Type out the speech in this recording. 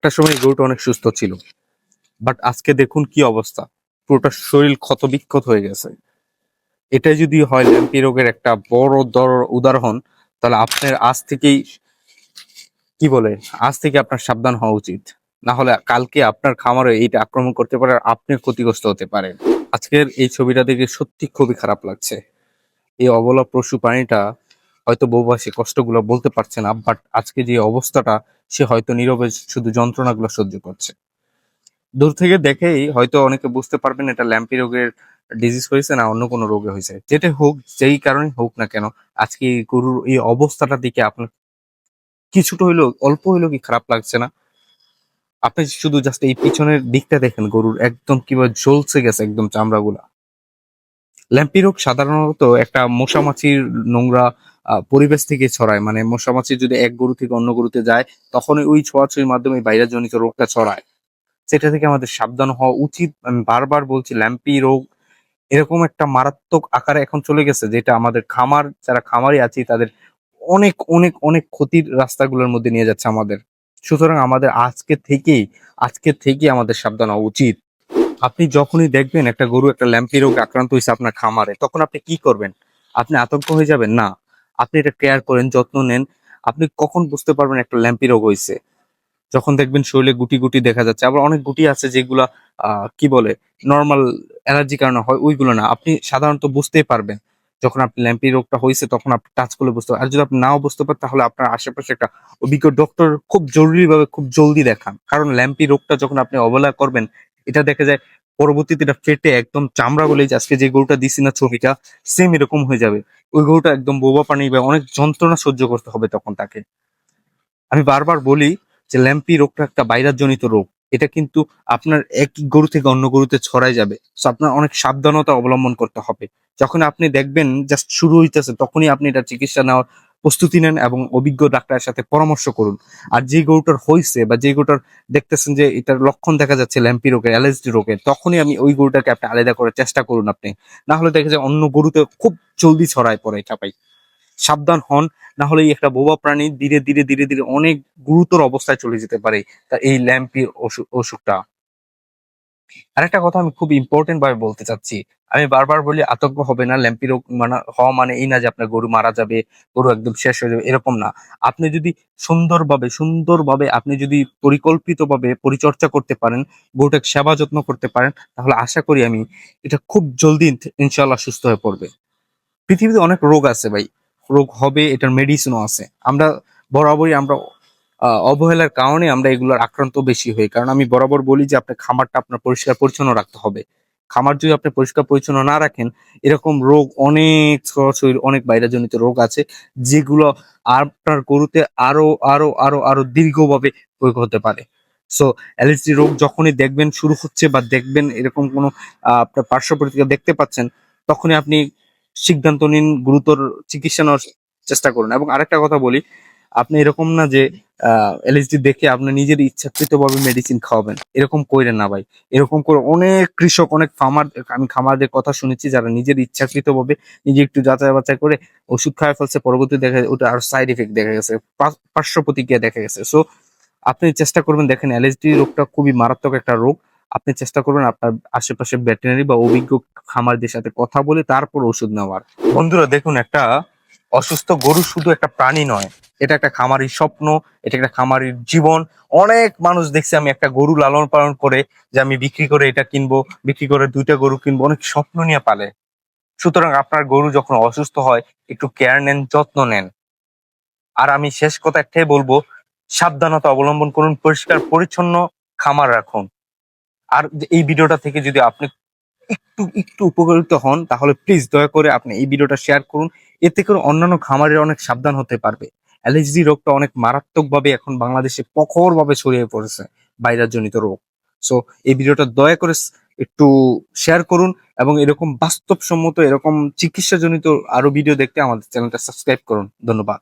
একটা সময় এই গরুটা অনেক সুস্থ ছিল, বাট আজকে দেখুন কি অবস্থা। পুরোটা শরীর ক্ষতবিক্ষত হয়ে গেছে। এটা যদি হয় ল্যাম্পি রোগের একটা বড় উদাহরণ, তাহলে আপনার আজ থেকেই কি বলে আজ থেকে আপনার সাবধান হওয়া উচিত। না হলে কালকে আপনার খামারে এইটা আক্রমণ করতে পারে আর আপনি ক্ষতিগ্রস্ত হতে পারেন। আজকের এই ছবিটা দেখে সত্যি খুবই খারাপ লাগছে। এই অবলা পশু প্রাণীটা হয়তো বউবা সে কষ্টগুলো বলতে পারছে না, বাট আজকে যে অবস্থাটা, সে হয়তো নীরবে শুধু যন্ত্রণাগুলো সহ্য করছে। দূর থেকে দেখেই হয়তো অনেকে বুঝতে পারবেন এটা ল্যাম্পি রোগের ডিজিজ হয়েছে না অন্য কোনো রোগে হয়েছে। যেটা হোক, যেই কারণে হোক না কেন, আজকে এই গরুর এই অবস্থাটা দিকে আপনার কিছুটা হইলেও অল্প হইলেও কি খারাপ লাগছে না? আপনি শুধু জাস্ট এই পিছনের দিকটা দেখেন, গরুর একদম কিভাবে ঝলসে গেছে একদম চামড়াগুলা। ল্যাম্পি রোগ সাধারণত একটা মশামাছির নোংরা পরিবেশ থেকে ছড়ায়। মানে মশামাছি যদি এক গরু থেকে অন্য গরুতে যায়, তখন ওই ছোঁয়াছুঁয়ির মাধ্যমে ভাইরাস জনিত রোগটা ছড়ায়। সেটা থেকে আমাদের সাবধান হওয়া উচিত। আমি বারবার বলছি, ল্যাম্পি রোগ এরকম একটা মারাত্মক আকারে এখন চলে গেছে, যেটা আমাদের যারা খামারি আছি তাদের অনেক অনেক অনেক ক্ষতির রাস্তাগুলোর মধ্যে নিয়ে যাচ্ছে আমাদের। সুতরাং আমাদের আজকে থেকে আমাদের সাবধান হওয়া উচিত। আপনি যখনই দেখবেন একটা গরু একটা ল্যাম্পি রোগে আক্রান্ত হয়েছে আপনার খামারে, তখন আপনি কি করবেন? আপনি আতঙ্ক হয়ে যাবেন না। আপনি এটা কেয়ার করেন, যত্ন নেন। আপনি কখন বুঝতে পারবেন একটা ল্যাম্পি রোগ হয়েছে? যখন দেখবেন শরীরে গুটি গুটি দেখা যাচ্ছে। আবার অনেক গুটি আছে যেগুলা কি বলে নর্মাল অ্যালার্জি কারণে হয়, ওইগুলো না। আপনি সাধারণত বুঝতেই পারবেন যখন আপনি ল্যাম্পি রোগটা হয়েছে, তখন আপনি টাচ করলে বুঝতে পারবেন। আর যদি আপনি নাও বুঝতে পারেন, তাহলে আপনার আশেপাশে একটা অভিজ্ঞ ডক্টর খুব জরুরিভাবে খুব জলদি দেখান। কারণ ল্যাম্পি রোগটা যখন আপনি অবহেলা করবেন, এটা দেখা যায় পরবর্তীতে এটা ফেটে একদম চামড়া বলে, আজকে যে গরুটা দিছি না ছবিটা, সেম এরকম হয়ে যাবে। ওই গরুটা একদম বোবা পানি বা অনেক যন্ত্রণা সহ্য করতে হবে তখন তাকে। আমি বারবার বলি যে ল্যাম্পি রোগটা একটা ভাইরাস জনিত রোগ। এটা কিন্তু আপনার এক গরু থেকে অন্য গরুতে ছড়াই যাবে। সো আপনার অনেক সাবধানতা অবলম্বন করতে হবে। যখন আপনি দেখবেন জাস্ট শুরু হইতেছে, তখনই আপনি এটা চিকিৎসা নেওয়ার প্রস্তুতি নেন এবং অভিজ্ঞ ডাক্তারের সাথে পরামর্শ করুন। আর যে গরুটার হইছে বা যে গরুটার দেখতেছেন যে এটার লক্ষণ দেখা যাচ্ছে ল্যাম্পি রোগের, অ্যালার্জি রোগের, তখনই আমি ওই গরুটাকে আপনি আলাদা করার চেষ্টা করুন আপনি। না হলে দেখা যায় অন্য গরুতে খুব জলদি ছড়ায় পড়ে এটা ভাই। সাবধান হন, না হলে এই একটা বোবা প্রাণী ধীরে ধীরে ধীরে ধীরে অনেক গুরুতর অবস্থায় চলে যেতে পারে। তা এই ল্যাম্পি অসুখটা। আরেকটা কথা আমি খুব ইম্পর্টেন্ট ভাবে বলতে চাচ্ছি। আমি বারবার বলি আতঙ্ক হবে না। ল্যাম্পি রোগ হওয়া মানে এই না যে আপনার গরু মারা যাবে, গরু একদম শেষ হয়ে যাবে, এরকম না। আপনি যদি সুন্দরভাবে আপনি যদি পরিকল্পিতভাবে পরিচর্যা করতে পারেন, গরুটাকে সেবা যত্ন করতে পারেন, তাহলে আশা করি আমি এটা খুব জলদি ইনশাল্লাহ সুস্থ হয়ে পড়বে। পৃথিবীতে অনেক রোগ আছে ভাই, রোগ হবে, এটার মেডিসিনও আছে। আমরা অবহেলার কারণে আমরা এগুলোর আক্রান্ত বেশি হই। কারণ আমি বরাবর বলি যে আপনার খামারটা আপনার পরিষ্কার পরিচ্ছন্ন রাখতে হবে। খামার যদি আপনি পরিষ্কার পরিচ্ছন্ন না রাখেন, এরকম রোগ অনেক ছড়াছড়ি, অনেক ভাইরাসজনিত রোগ আছে, যেগুলো আপনার গরুতে আরো আরো আরো আরো দীর্ঘভাবে প্রয়োগ হতে পারে। সো অ্যালার্জি রোগ যখনই দেখবেন শুরু হচ্ছে বা দেখবেন এরকম কোনো আপনার পার্শ্ব প্রতিক্রিয়া দেখতে পাচ্ছেন, তখনই আপনি সিদ্ধান্ত নিন, গুরুতর চিকিৎসা নেওয়ার চেষ্টা করুন। এবং আরেকটা কথা বলি, আপনি এরকম না যে এলএসডি দেখে আপনি নিজের ইচ্ছাকৃতভাবে মেডিসিন খাওয়াবেন, এরকম কইরেন না ভাই। এরকম করে অনেক কৃষক, অনেক ফার্মার, আমি খামারদের কথা শুনেছি যারা নিজের ইচ্ছাকৃতভাবে নিজে একটু যাচাই বাছাই করে ওষুধ খাওয়া ফেলছে, পরবর্তী দেখা যায় ওটা আর সাইড ইফেক্ট দেখা গেছে, পার্শ্ব প্রতিক্রিয়া দেখা গেছে। সো আপনি চেষ্টা করবেন, দেখেন এলএসডি রোগটা খুবই মারাত্মক একটা রোগ। আপনি চেষ্টা করবেন আপনার আশেপাশে ভেটেরিনারি বা অভিজ্ঞ খামারদের সাথে কথা বলে তারপর ওষুধ নেওয়ার। বন্ধুরা দেখুন, একটা অসুস্থ গরু শুধু একটা প্রাণী নয়, এটা একটা খামারির স্বপ্ন, এটা একটা খামারির জীবন। অনেক মানুষ দেখছি আমি একটা গরু লালন পালন করে যে আমি বিক্রি করে এটা কিনবো, বিক্রি করে দুইটা গরু কিনবো, অনেক স্বপ্ন নিয়ে পালে। সুতরাং আপনার গরু যখন অসুস্থ হয়, একটু কেয়ার নেন, যত্ন নেন। আর আমি শেষ কথা একটাই বলবো, সাবধানতা অবলম্বন করুন, পরিষ্কার পরিচ্ছন্ন খামার রাখুন। আর এই ভিডিওটা থেকে যদি আপনি একটু একটু উপকৃত হন, তাহলে প্লিজ দয়া করে আপনি এই ভিডিওটা শেয়ার করুন। এতে করে অন্যান্য খামারের অনেক সাবধান হতে পারবে। অ্যালার্জি রোগটা অনেক মারাত্মকভাবে এখন বাংলাদেশে প্রখরভাবে ছড়িয়ে পড়েছে, ভাইরাস জনিত রোগ। সো এই ভিডিওটা দয়া করে একটু শেয়ার করুন এবং এরকম বাস্তবসম্মত এরকম চিকিৎসা জনিত আরো ভিডিও দেখতে আমাদের চ্যানেলটা সাবস্ক্রাইব করুন। ধন্যবাদ।